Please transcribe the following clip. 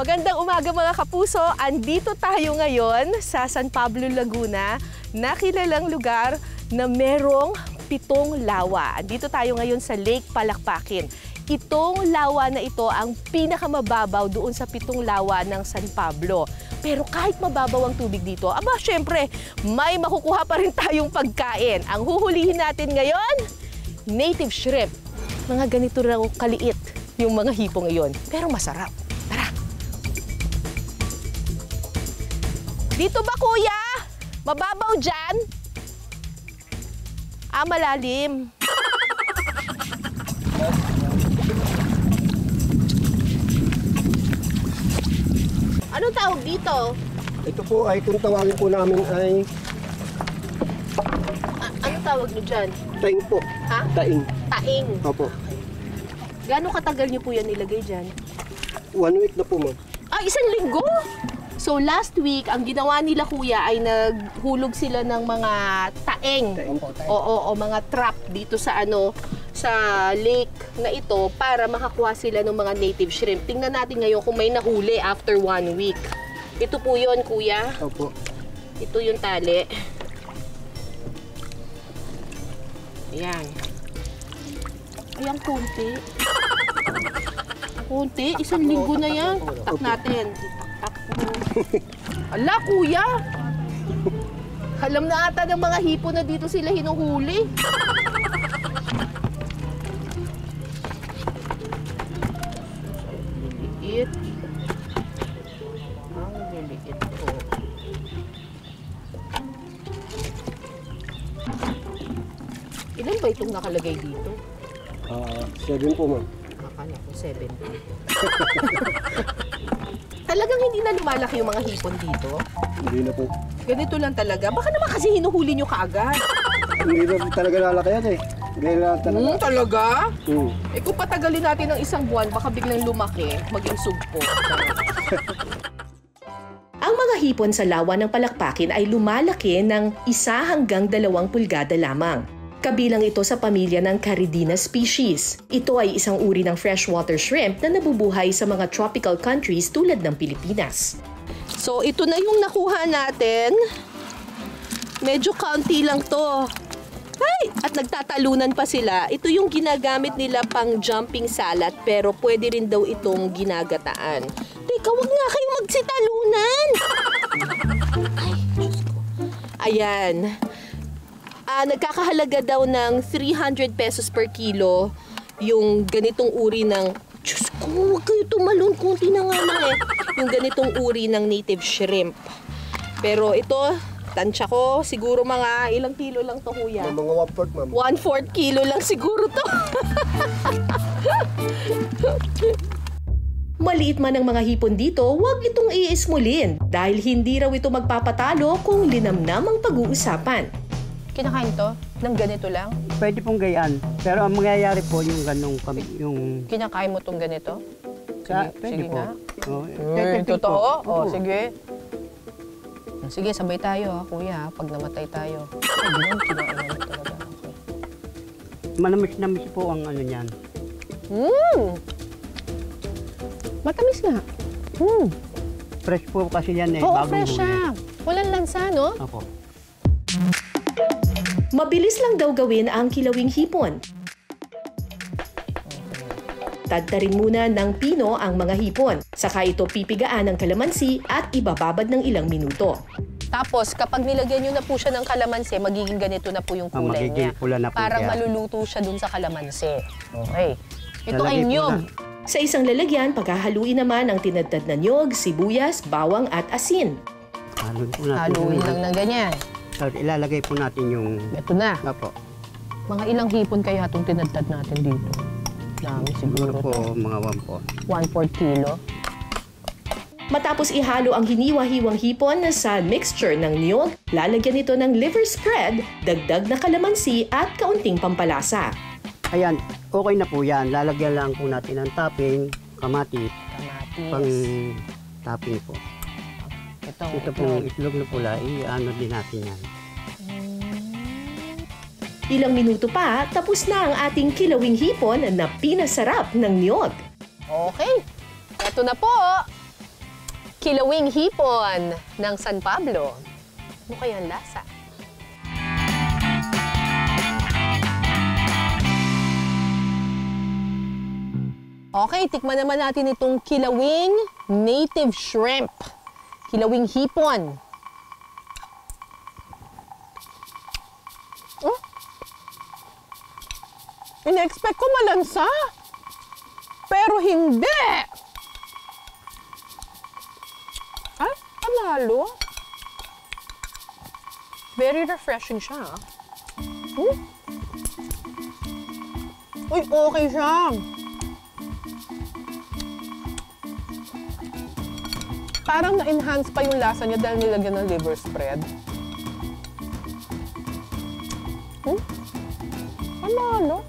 Magandang umaga mga kapuso. Andito tayo ngayon sa San Pablo, Laguna, na kilalang lugar na merong 7 lawa. Andito tayo ngayon sa Lake Palakpakin. Itong lawa na ito ang pinakamababaw doon sa 7 lawa ng San Pablo. Pero kahit mababaw ang tubig dito, aba syempre, may makukuha pa rin tayong pagkain. Ang huhulihin natin ngayon, native shrimp. Mga ganito raw kaliit yung mga hipo ngayon, pero masarap. Tara! Dito ba, kuya? Mababaw dyan? Malalim. Anong tawag dito? Ito po ay kung tawagin po namin ay... Anong tawag nyo dyan? Taing po. Ha? Taing. Taing. Opo. Gano'ng katagal nyo po yan nilagay dyan? 1 week na po, ma'am. 1 linggo? So last week, ang ginawa nila kuya ay naghulog sila ng mga taeng. O mga trap dito sa sa lake na ito para makakuha sila ng mga native shrimp. Tingnan natin ngayon kung may nahuli after 1 week. Ito po yun, kuya. Opo. Ito yung tali. Ayan. Ayan, konti. Konti, 1 linggo na yan. Tak natin. Tak mo. Ala, kuya! Alam na ata ng mga hipo na dito sila hinuhuli. Liliit. Ang liliit po. Ilan ba itong nakalagay dito? 7 po, ma'am. Akala ko 70. Talagang hindi na lumalaki yung mga hipon dito? Hindi na po. Ganito lang talaga. Baka naman kasi hinuhuli nyo kaagad. Hindi na talaga lalaki yan eh. Hindi na talaga. Talaga? Hmm. Eh kung patagalin natin ng 1 buwan, baka biglang lumaki, maging sugpo. Ang mga hipon sa lawa ng Palakpakin ay lumalaki ng 1 hanggang 2 pulgada lamang. Kabilang ito sa pamilya ng Caridina species. Ito ay isang uri ng freshwater shrimp na nabubuhay sa mga tropical countries tulad ng Pilipinas. So ito na yung nakuha natin. Medyo kaunti lang to. Ay! At nagtatalunan pa sila. Ito yung ginagamit nila pang jumping salad pero pwede rin daw itong ginagataan. Teka, wag nga kayong magsitalunan! Ay, Diyos ko. Ayan. Nagkakahalaga daw ng 300 pesos per kilo yung ganitong uri ng... Diyos ko, huwag kayo tumalon. Kunti na nga lang eh. Yung ganitong uri ng native shrimp. Pero ito, tansya ko, siguro mga ilang kilo lang to, kuya? Mga 1/4, ma'am. 1/4 kilo lang siguro to. Maliit man ang mga hipon dito, huwag itong iismulin dahil hindi raw ito magpapatalo kung linamnam ang pag-uusapan. Kinakain to? Nang ganito lang? Pwede pong gayaan. Pero ang mangyayari po yung ganong yung... Kinakain mo tong ganito? Pwede po. Nga. Oh, Totoo? po. Sige. Sige, sabay tayo ha, kuya, pag namatay tayo. Ay, ganun, kinain mo talaga. Manamis-namis po ang ano niyan. Matamis nga. Fresh po kasi yan eh. Oo, bagong fresh huli. siya. Walang lansa, no? Opo. Mabilis lang daw gawin ang kilawing hipon. Tadtarin muna ng pino ang mga hipon. Saka ito pipigaan ng kalamansi at ibababad ng ilang minuto. Tapos, kapag nilagyan nyo na po siya ng kalamansi, magiging ganito na po yung kulay niya. Magiging pula na po Parang siya. maluluto siya dun sa kalamansi. Okay. Ito Lalagay ay po niyog. Sa isang lalagyan, paghahaluin naman ang tinadtad na niyog, sibuyas, bawang at asin. Haluin lang ng ganyan. Tapos ilalagay po natin yung... Ito na. Opo. Mga ilang hipon kaya itong tinadtad natin dito? Dami siguro po, to. mga 1 po. 1/4 kilo. Matapos ihalo ang hiniwa-hiwang hipon sa mixture ng niyog, lalagyan ito ng liver spread, dagdag na kalamansi at kaunting pampalasa. Ayan, okay na po yan. Lalagyan lang po natin ng topping, kamatis, pang topping po. Ito pong itlog na pula, i-ano din natin yan. Ilang minuto pa, tapos na ang ating kilawing hipon na pinasarap ng niyog. Okay. Ito na po. kilawing hipon ng San Pablo. Ano kaya ang lasa? Okay, tikman naman natin itong kilawing native shrimp. Kilawing hipon. Oh? Ina-expect ko malansa. Pero hindi. Ay, panalo. Very refreshing siya. Uy, okay siya. Parang na-enhance pa yung lasa niya dahil nilagyan ng liver spread. Panalo.